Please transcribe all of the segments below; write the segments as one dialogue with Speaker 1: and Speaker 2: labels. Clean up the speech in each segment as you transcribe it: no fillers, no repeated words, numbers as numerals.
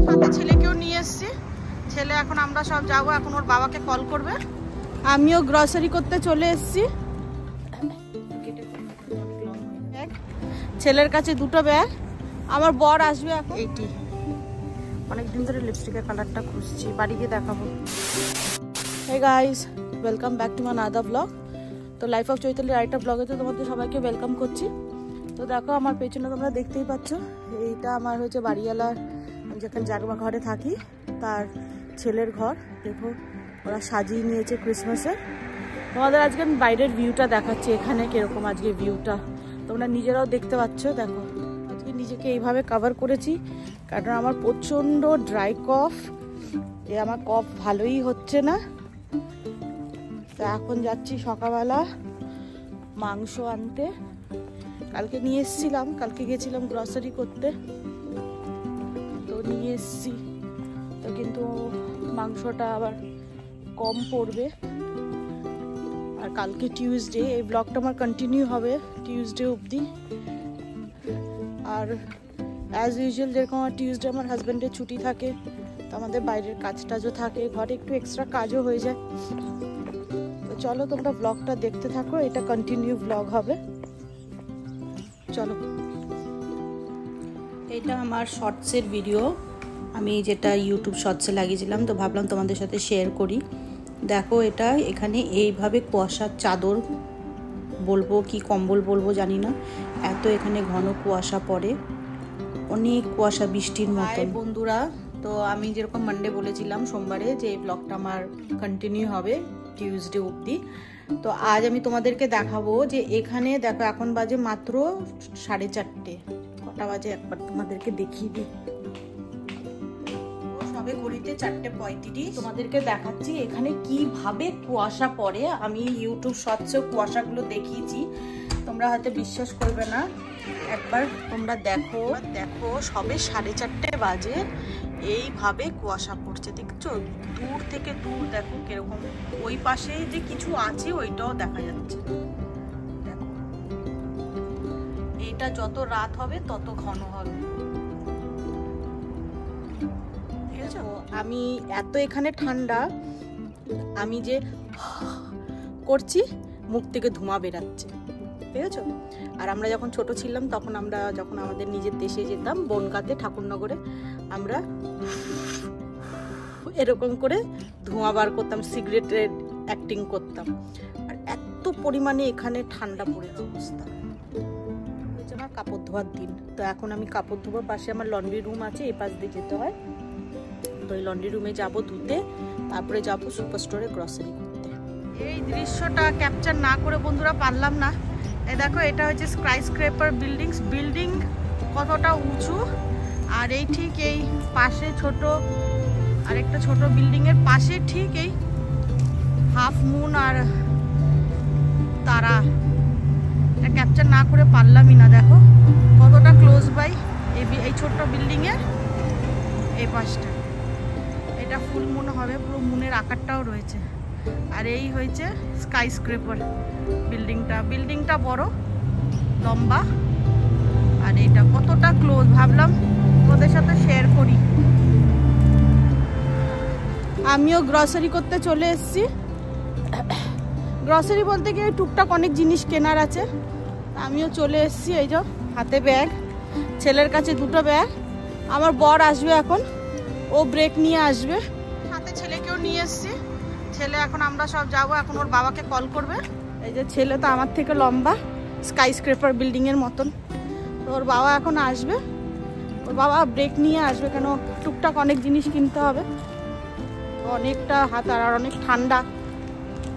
Speaker 1: সাথে ছেলেকেও নিয়ে এসছি। ছেলে এখন আমরা সব যাবো, এখন ওর বাবাকে কল করবে। আমিও গ্রসারি করতে চলে এসছি। ছেলের কাছে দুটো ব্যাগ, আমার বর আসবে এখন। এইটি অনেকদিন ধরে লিপস্টিকের কালারটা খুঁজছি, বাড়ি গিয়ে দেখাবো। Hey guys, welcome back to my another blog. তো লাইফ অফ চৈতালি আরেকটা ব্লগেতে তোমাদের সবাইকে ওয়েলকাম করছি। তো দেখো আমার পেছনে তোমরা দেখতেই পাচ্ছ, এইটা আমার হচ্ছে বাড়িওয়ালার, যেখানে যার ঘরে থাকি তার ছেলের ঘর। দেখো ওরা সাজিয়ে নিয়েছে ক্রিসমাসে। তোমাদের আজকে আমি বাইরের ভিউটা দেখাচ্ছি, এখানে কিরকম আজকে ভিউটা তোমরা নিজেরাও দেখতে পাচ্ছ। দেখো আজকে নিজেকে এইভাবে কভার করেছি কারণ আমার প্রচণ্ড ড্রাই কফ, আমার কফ ভালোই হচ্ছে না। তো এখন যাচ্ছি সকালবেলা মাংস আনতে। কালকে নিয়ে এসেছিলাম, কালকে গেছিলাম গ্রসারি করতে, তো নিয়ে এসছি। তো কিন্তু মাংসটা আবার কম পড়বে। আর কালকে টিউসডে, এই ব্লগটা আমার কন্টিনিউ হবে টিউসডে অবধি। আর অ্যাজ ইউজুয়াল যেরকম আমার টিউসডে আমার হাজব্যান্ডের ছুটি থাকে, তো আমাদের বাইরের কাজ টাজও থাকে, ঘরে একটু এক্সট্রা কাজও হয়ে যায়। তো চলো তোমরা ব্লগটা দেখতে থাকো, এটা কন্টিনিউ ব্লগ হবে। চলো, এটা আমার শর্টসের ভিডিও, আমি যেটা ইউটিউব শর্টসে লাগিয়েছিলাম, তো ভাবলাম তোমাদের সাথে শেয়ার করি। দেখো এটা এখানে এইভাবে কুয়াশার চাদর বলবো কি কম্বল বলবো জানি না, এত এখানে ঘন কুয়াশা পড়ে, অনেক কুয়াশা বৃষ্টির মতো। বন্ধুরা, তো আমি যেরকম মানডে বলেছিলাম সোমবারে যে এই ব্লগটা আমার কন্টিনিউ হবে টিউসডে অবধি। তো আজ আমি তোমাদেরকে দেখাবো যে এখানে দেখো এখন বাজে মাত্র 4:30। কটা বাজে একবার তোমাদেরকে দেখিয়ে দিই। সবে ঘড়িতে 4:35 তোমাদেরকে দেখাচ্ছি এখানে কিভাবে কুয়াশা পড়ে। আমি ইউটিউব শর্টসেও কুয়াশাগুলো দেখিয়েছি, তোমরা হয়তো বিশ্বাস করবে না। একবার তোমরা দেখো, সবে 4:30 বাজে, এইভাবে কুয়াশা পড়ছে, দেখছো? দূর থেকে দূর দেখো কিরকম, ওই পাশে যে কিছু আছে ওইটাও দেখা যাচ্ছে। দেখো এইটা যত রাত হবে তত ঘন হবে। আমি এত এখানে ঠান্ডা, আমি যে করছি মুখ থেকে ধোঁয়া বেরাচ্ছে, ঠিক আছে? আর আমরা যখন ছোট ছিলাম তখন আমরা যখন আমাদের নিজের দেশে যেতাম বনগাঁতে ঠাকুরনগরে, আমরা এরকম করে ধোঁয়া বার করতাম, সিগারেটের অ্যাক্টিং করতাম। আর এত পরিমাণে এখানে ঠান্ডা পড়ে অবস্থা। হচ্ছে আমার কাপড় ধোয়ার দিন, তো এখন আমি কাপড় ধোবার পাশে আমার লন্ড্রি রুম আছে, এই পাশ দিয়ে যেতে হয়। তো এই লন্ড্রি রুমে যাব ধুতে, তারপরে যাব সুপার স্টোরে গ্রসারি করতে। এই দৃশ্যটা ক্যাপচার না করে বন্ধুরা পারলাম না। এই দেখো এটা হচ্ছে স্কাইস্ক্রেপার বিল্ডিং কতটা উঁচু। আর এই ঠিক এই পাশে ছোট আরেকটা ছোট বিল্ডিং এর পাশে ঠিক এই হাফ মুন আর তারা, এটা ক্যাপচার না করে পারলামই না। দেখো কতটা ক্লোজ বাই এই ছোট্ট বিল্ডিং এর এই পাশটা। এটা ফুল মুন হবে, পুরো মুনের আকারটাও রয়েছে। আর এই হয়েছে স্কাইস্ক্রেপার বিল্ডিংটা বড় লম্বা। আর এটা কতটা ক্লোজ ভাবলাম ওদের সাথে শেয়ার করি। আমিও গ্রসারি করতে চলে এসেছি। গ্রসারি বলতে গিয়ে টুকটাক অনেক জিনিস কেনার আছে, আমিও চলে এসেছি। এই যে হাতে ব্যাগ, ছেলের কাছে দুটো ব্যাগ, আমার বর আসবে এখন, ও ব্রেক নিয়ে আসবে। হাতে ছেলেকেও নিয়ে এসেছি। ছেলে এখন আমরা সব যাবো, এখন ওর বাবাকে কল করবে। এই যে ছেলে তো আমার থেকে লম্বা, স্কাইস্ক্রেপার বিল্ডিং এর মতন। তো ওর বাবা এখন আসবে, ওর বাবা ব্রেক নিয়ে আসবে, কেন টুকটাক অনেক জিনিস কিনতে হবে, অনেকটা হাত আর অনেক ঠান্ডা।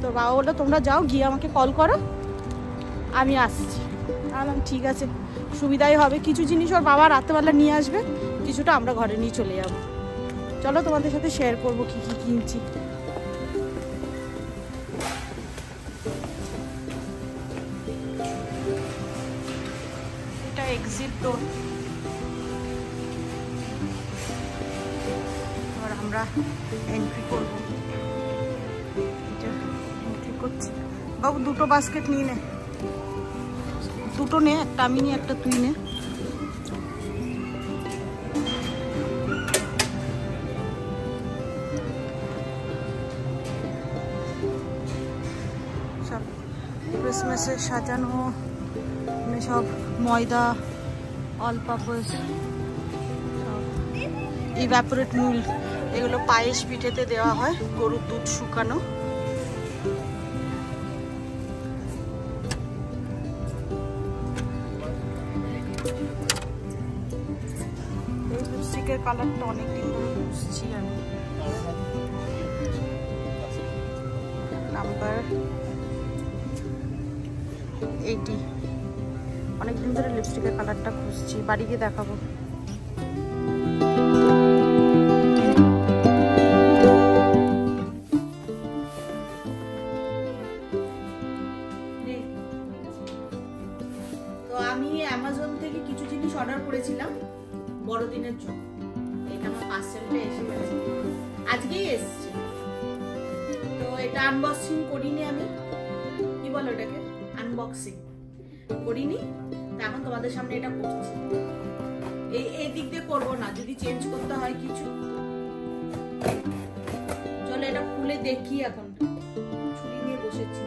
Speaker 1: তো বাবা বললো তোমরা যাও, গিয়ে আমাকে কল করো, আমি আসছি। বললাম ঠিক আছে, সুবিধাই হবে। কিছু জিনিস ওর বাবা রাত্রেবেলা নিয়ে আসবে, কিছুটা আমরা ঘরে নিয়ে চলে যাবো। চলো তোমাদের সাথে শেয়ার করবো কি কি কিনছি। এটা এক্সিট ডোর, এবার আমরা এন্ট্রি করবো। এন্ট্রি করছি। বাবু দুটো বাস্কেট নিয়ে নে, দুটো নে, একটা আমি নি একটা তুই নে। ক্রিসমাসের সাজানো সব ময়দা, অল পারপাস, ইভাপোরেট মিল্ক, এগুলো পায়েস পিঠেতে দেওয়া হয়, গরুর দুধ শুকানো। এই লিপস্টিকের কালারটা অনেকদিন ধরে খুঁজছি আমি। নাম্বার 80, অনেকদিন ধরে লিপস্টিকের কালারটা খুঁজছি, বাড়ি গিয়ে দেখাবো। তো আমি অ্যামাজন থেকে কিছু জিনিস অর্ডার করেছিলাম বড়দিনের জন্য। এটা আমার পার্সেলটা এসে গেছে, আজকেই এসছে। তো এটা আনবক্সিং করিনি আমি, কি বলো এটাকে, আনবক্সিং করিনি। এখন তোমাদের সামনে এটা করছি। এই দিক দিয়ে করবো না, যদি চেঞ্জ করতে হয় কিছু। চলো এটা খুলে দেখি। এখন ছুরি নিয়ে বসেছি।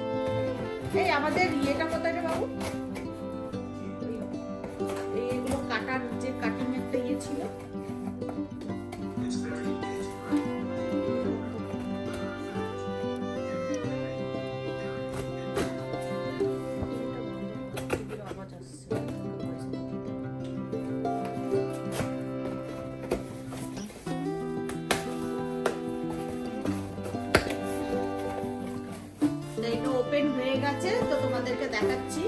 Speaker 1: এই আমাদের ইয়েটা কোথায় রে বাবু? এইগুলো কাটার যে কাটিং একটা ইয়ে ছিল, ওপেন হয়ে গেছে। তো তোমাদেরকে দেখাচ্ছি।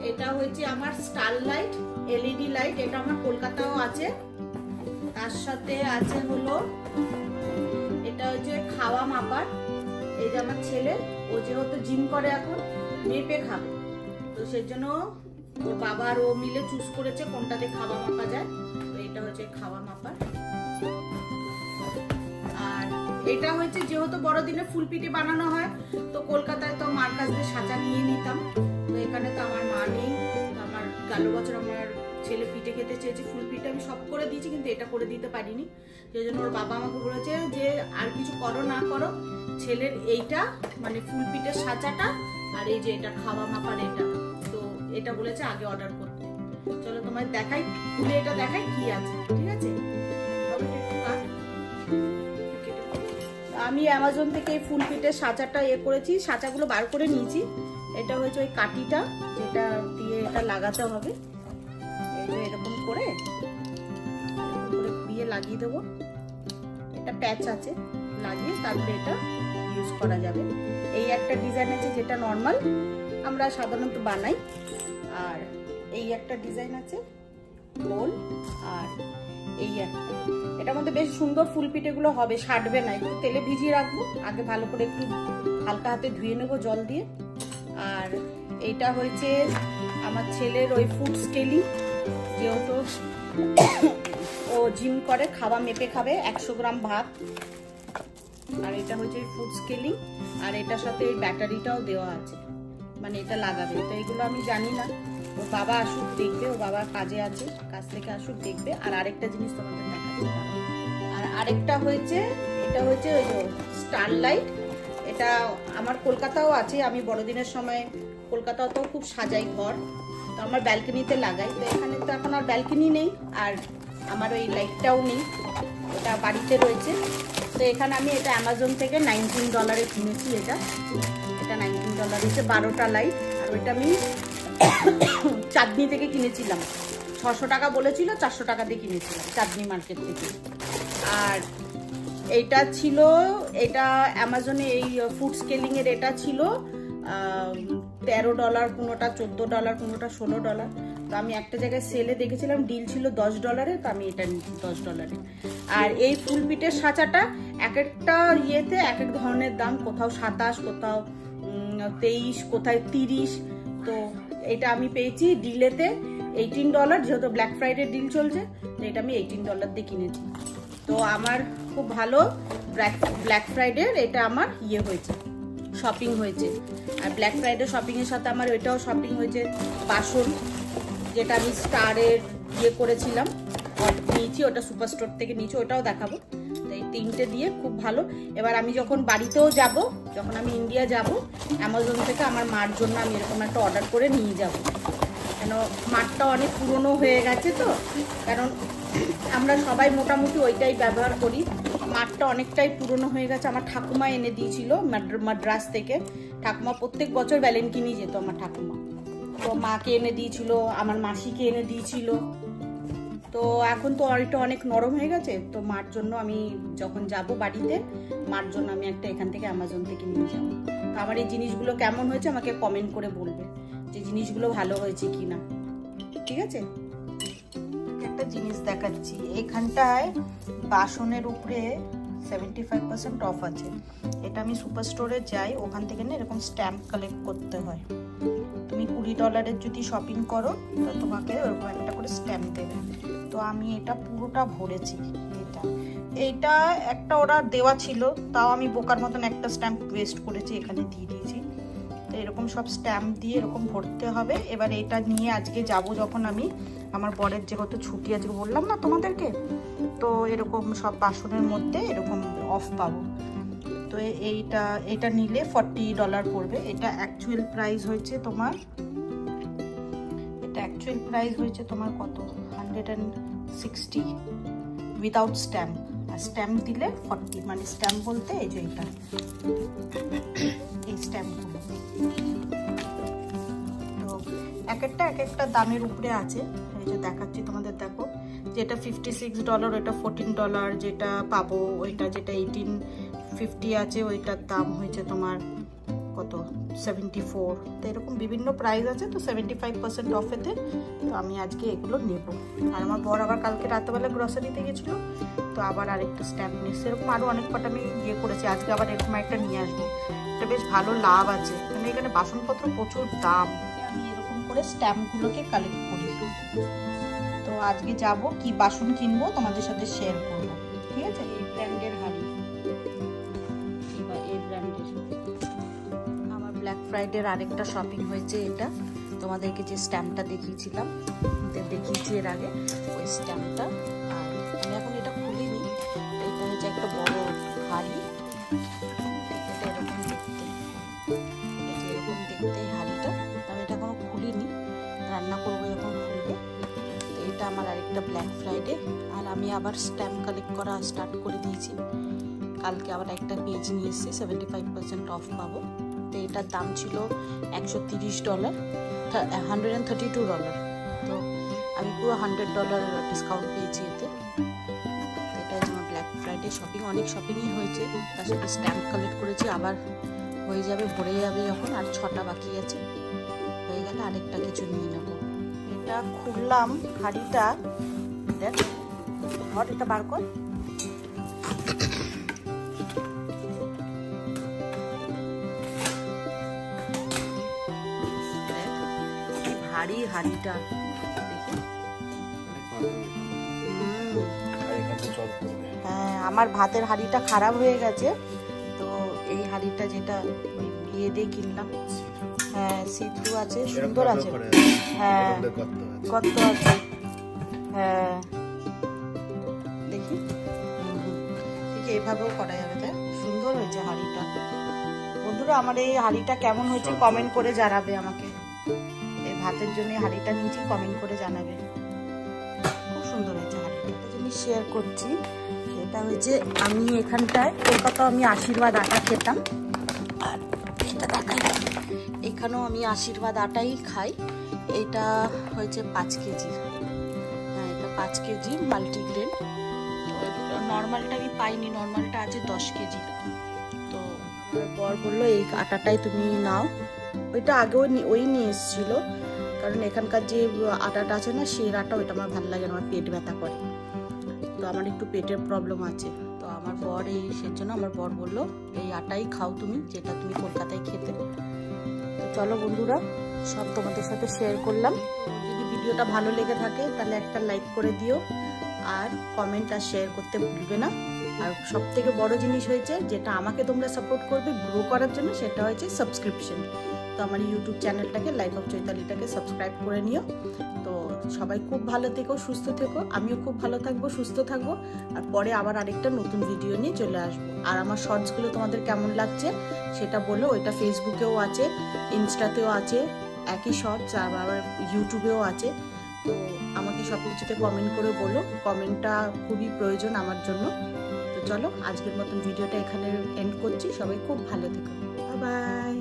Speaker 1: এটা হচ্ছে আমার স্টার লাইট এলইডি লাইট। এটা আমার কলকাতাও আছে। তার সাথে আছে হলো এটা হচ্ছে খাওয়া মাপার। এই যে আমার ছেলে, ও যেহেতু জিম করে এখন, মেপে খাবে, তো সেজন্য ওর বাবা আর ও মিলে চুজ করেছে কোনটাতে খাওয়া মাপা যায়। তো এটা হচ্ছে খাওয়া মাপার। আর এটা হচ্ছে যেহেতু বড়দিনে ফুল পিঠে বানানো হয়, তো কলকাতায় তো মার কাছ থেকে সাজা নিয়ে নিতাম। তো এখানে তো আমার মা নেই। আমার গেল বছর আমার ছেলে পিঠে খেতে চেয়েছে, ফুল পিঠে আমি সব করে দিয়েছি, কিন্তু এটা করে দিতে পারিনি। সেই জন্য ওর বাবা আমাকে বলেছে যে আর কিছু করো না করো, ছেলের এইটা মানে ফুল পিঠের সাজাটা আর এই যে এটা খাওয়া মাপার এটা, তো এটা বলেছে আগে অর্ডার করতে। চলো তোমায় দেখাই, খুলে এটা দেখাই কি আছে, ঠিক আছে? আমি অ্যামাজন থেকে এই ফুল পিঠের সাজাটা করেছি, সাজাগুলো বার করে নিয়েছি। এটা হচ্ছে ওই কাঠিটা, যেটা দিয়ে এটা লাগাতে হবে। এটা এরকম করে দিয়ে লাগিয়ে দেবো। এটা প্যাচ আছে, লাগিয়ে তারপরে এটা ইউজ করা যাবে। এই একটা ডিজাইন আছে যেটা নর্মাল আমরা সাধারণত বানাই, আর এই একটা ডিজাইন আছে গোল, আর এই একটা। এটার মধ্যে বেশ সুন্দর ফুল পিঠেগুলো হবে, সাটবে না। একটু তেলে ভিজিয়ে রাখবো, আগে ভালো করে একটু হালকা হাতে ধুয়ে নেবো জল দিয়ে। আর এইটা হচ্ছে আমার ছেলের ওই ফুড স্কেলিং, যেহেতু ও জিম করে, খাওয়া মেপে খাবে 100 গ্রাম ভাত। আর এটা হচ্ছে ফুড স্কেলিং, আর এটার সাথে এই ব্যাটারিটাও দেওয়া আছে, মানে এটা লাগাবে। তো এগুলো আমি জানি না, ওর বাবা আসুক দেখবে, ও বাবা কাজে আছে, কাজ থেকে আসুক দেখবে। আর আরেকটা জিনিস তোমাদের দেখাচ্ছি। আর আরেকটা হয়েছে, এটা হচ্ছে ওই যে স্টার লাইট। এটা আমার কলকাতাও আছে, আমি বড়দিনের সময় কলকাতাতেও খুব সাজাই ঘর, তো আমার ব্যালকনিতে লাগাই। তো এখানে তো এখন আর ব্যালকনি নেই, আর আমার ওই লাইটটাও নেই, এটা বাড়িতে রয়েছে। তো এখানে আমি এটা অ্যামাজন থেকে $19 কিনেছি। এটা $19 হচ্ছে 12টা লাইট। আর ওইটা আমি চাঁদনি থেকে কিনেছিলাম, 600 টাকা বলেছিল, 400 টাকা দিয়ে কিনেছিলাম চাঁদনি মার্কেট থেকে। আর এইটা ছিল, এটা অ্যামাজনে এই ফুড স্কেলিং এর এটা ছিল $13, কোনোটা $14, কোনোটা $16। তো আমি একটা জায়গায় সেলে দেখেছিলাম ডিল ছিল $10, তো আমি এটা নিয়েছি $10। আর এই ফুল পিঠের সাজাটা এক একটা ইয়েতে এক এক ধরনের দাম, কোথাও 27, কোথাও 23, কোথায় 30। তো এটা আমি পেয়েছি ডিলেতে $18, যেহেতু ব্ল্যাক ফ্রাইডে ডিল চলছে, তো এটা আমি $18 দিয়ে কিনেছি। তো আমার খুব ভালো ব্ল্যাক ফ্রাইডে এটা আমার ইয়ে হয়েছে, শপিং হয়েছে। আর ব্ল্যাক ফ্রাইডে শপিং এর সাথে আমার ওইটাও শপিং হয়েছে, বাসন, যেটা আমি স্টারের ইয়ে করেছিলাম, নিয়েছি, ওটা সুপার স্টোর থেকে নিয়েছি, ওটাও দেখাবো। তো এই 3টে দিয়ে খুব ভালো। এবার আমি যখন বাড়িতেও যাব, যখন আমি ইন্ডিয়া যাব, অ্যামাজন থেকে আমার মার জন্য আমি এরকম একটা অর্ডার করে নিয়ে যাব, কেন মারটা অনেক পুরনো হয়ে গেছে তো, কারণ আমরা সবাই মোটামুটি ওইটাই ব্যবহার করি। মারটা অনেকটাই পুরনো হয়ে গেছে। আমার ঠাকুমা এনে দিয়েছিল মাদ্রাস থেকে। ঠাকুমা প্রত্যেক বছর ভ্যালেন্টিনি যেত আমার ঠাকুমা, তো মাকে এনে দিয়েছিল, আমার মাসিকে এনে দিয়েছিল। তো এখন তো ওইটা অনেক নরম হয়ে গেছে, তো মার জন্য আমি যখন যাব বাড়িতে, মার জন্য আমি একটা এখান থেকে অ্যামাজন থেকে নিয়ে যাব। তো আমার এই জিনিসগুলো কেমন হয়েছে আমাকে কমেন্ট করে বলবে যে জিনিসগুলো ভালো হয়েছে কি না, ঠিক আছে? একটা জিনিস দেখাচ্ছি, এখানটায় বাসনের উপরে 75% অফ আছে। এটা আমি সুপার স্টোরে যাই, ওখান থেকে না এরকম স্ট্যাম্প কালেক্ট করতে হয়। তুমি $20 যদি শপিং করো তো তোমাকে ওরকম একটা করে স্ট্যাম্প দেবে। তো আমি এটা পুরোটা ভরেছি। এইটা একটা ওরা দেওয়া ছিল, তাও আমি বোকার মতন একটা স্ট্যাম্প ওয়েস্ট করেছি, এখানে দিয়ে দিয়েছি। তো এরকম সব স্ট্যাম্প দিয়ে এরকম ভরতে হবে। এবার এটা নিয়ে আজকে যাব যখন আমি, আমার বরের যেহেতু ছুটি আজকে বললাম না তোমাদেরকে, তো এরকম সব বাসনের মধ্যে এরকম অফ পাবো। তো এটা নিলে $40 পড়বে। এটা অ্যাকচুয়াল প্রাইস হয়েছে তোমার কত, 160 উইদাউট স্ট্যাম্প। আর স্ট্যাম্প দিলে 40, মানে স্ট্যাম্প বলতে এই যে এটা, এই স্ট্যাম্পগুলো। তো এক একটা দামের উপরে আছে। এই যে দেখাচ্ছি তোমাদের, দেখো যেটা $56, ওইটা $14, যেটা পাবো ওইটা, যেটা 1850 আছে ওইটার দাম হয়েছে তোমার কত, 74। তো এরকম বিভিন্ন প্রাইস আছে। তো 75% অফেতে তো আমি আজকে এগুলো নেব। আর আমার বর আবার কালকে রাতেবেলা গ্রসারিতে গেছিলো, তো আবার আরেকটা স্ট্যাম্প নিচ্ছে। এরকম আরও অনেক কটা আমি ইয়ে করেছি, আজকে আবার এরকম একটা নিয়ে আসবো। এটা বেশ ভালো লাভ আছে, মানে এখানে বাসনপত্র প্রচুর দাম। আমি এরকম করে স্ট্যাম্পগুলোকে কালেক্ট করি। তো আজকে যাব, কি বাসন কিনবো তোমাদের সাথে শেয়ার করবো, ঠিক আছে? এই ব্র্যান্ডের হাড়ি, এই ব্র্যান্ডের। আমার ব্ল্যাক ফ্রাইডের আরেকটা শপিং হয়েছে। এটা তোমাদেরকে যে স্ট্যাম্পটা দেখিয়েছিলাম, দেখিয়েছি এর আগে, ওই স্ট্যাম্পটা। আর আমি এখন এটা খুলিনি। এটা হচ্ছে একটা বড় হাড়ি, এটা এরকম দেখতে, এরকম দেখতে এই হাড়িটা। আমি এটা এখনো খুলিনি, রান্না করবো যখন খুলবো। তো এটা আমার আরেকটা ব্ল্যাক ফ্রাইডে। আর আমি আবার স্ট্যাম্প কালেক্ট করা স্টার্ট করে দিয়েছি। কালকে আবার একটা পেজ নিয়ে এসেছি, 75% অফ পাবো। তো এটার দাম ছিল $130, $132। তো আমি পুরো $100 ডিসকাউন্ট পেয়েছি এতে। তো এটা হচ্ছে আমার ব্ল্যাক ফ্রাইডে শপিং। অনেক শপিংই হয়েছে, তার সাথে স্ট্যাম্প কালেক্ট করেছি। আবার হয়ে যাবে, ভরে যাবে যখন। আর 6টা বাকি আছে, হয়ে গেলে আরেকটা কিছু নিয়ে নেব। এটা খুললাম হাঁড়িটা, দেখ ঘর, এটা বার কর। ভারী হাঁড়িটা, হ্যাঁ আমার ভাতের হাঁড়িটা খারাপ হয়ে গেছে। তো এই হাঁড়িটা যেটা ওই বিয়ে দিয়ে কিনলাম, হ্যাঁ সিথ্রু আছে, সুন্দর আছে, হ্যাঁ গর্ত আছে, হ্যাঁ দেখি ঠিক এইভাবেও করা যাবে। তাই সুন্দর হয়েছে হাঁড়িটা। বন্ধুরা আমার এই হাঁড়িটা কেমন হয়েছে কমেন্ট করে জানাবে আমাকে। এই ভাতের জন্য হাঁড়িটা নিয়েছি, কমেন্ট করে জানাবে। খুব সুন্দর হয়েছে হাঁড়িটা। একটা জিনিস শেয়ার করছি, সেটা হয়েছে আমি এখানটায় কলকাতায় আমি আশীর্বাদ আটা খেতাম। আর এটা দেখাই, এখানেও আমি আশীর্বাদ আটাই খাই। এটা হয়েছে 5 কেজি, হ্যাঁ এটা 5 কেজি মাল্টিগ্রেন। তো নর্মালটা আমি পাইনি, নর্মালটা আছে 10 কেজি। তো আমার বর বললো এই আটাটাই তুমি নাও। ওইটা আগেও ওই নিয়ে এসেছিলো, কারণ এখানকার যে আটাটা আছে না, সেই আটা, ওইটা আমার ভালো লাগে না, আমার পেট ব্যথা করে। তো আমার একটু পেটের প্রবলেম আছে। তো আমার বর সেজন্য আমার বর বললো এই আটাই খাও তুমি, যেটা তুমি কলকাতায় খেতে। তো চলো বন্ধুরা, সব তোমাদের সাথে শেয়ার করলাম। যদি ভিডিওটা ভালো লেগে থাকে তাহলে একটা লাইক করে দিও, আর কমেন্ট আর শেয়ার করতে ভুলবে না। আর সব থেকে বড় জিনিস হয়েছে, যেটা আমাকে তোমরা সাপোর্ট করবে গ্রো করার জন্য, সেটা হয়েছে সাবস্ক্রিপশন। তো আমার ইউটিউব চ্যানেলটাকে লাইফ অফ চৈতালিটাকে সাবস্ক্রাইব করে নিও। তো সবাই খুব ভালো থেকো, সুস্থ থেকো, আমিও খুব ভালো থাকবো, সুস্থ থাকবো। আর পরে আবার আরেকটা নতুন ভিডিও নিয়ে চলে আসবো। আর আমার শর্টসগুলো তোমাদের কেমন লাগছে সেটা বলো। ওইটা ফেসবুকেও আছে, ইনস্টাতেও আছে একই শর্টস, আবার ইউটিউবেও আছে। তো আমাকে সব কিছুতে কমেন্ট করে বলো, কমেন্টটা খুবই প্রয়োজন আমার জন্য। তো চলো আজকের মতন ভিডিওটা এখানে এন্ড করছি। সবাই খুব ভালো থেকো, বাই বাই।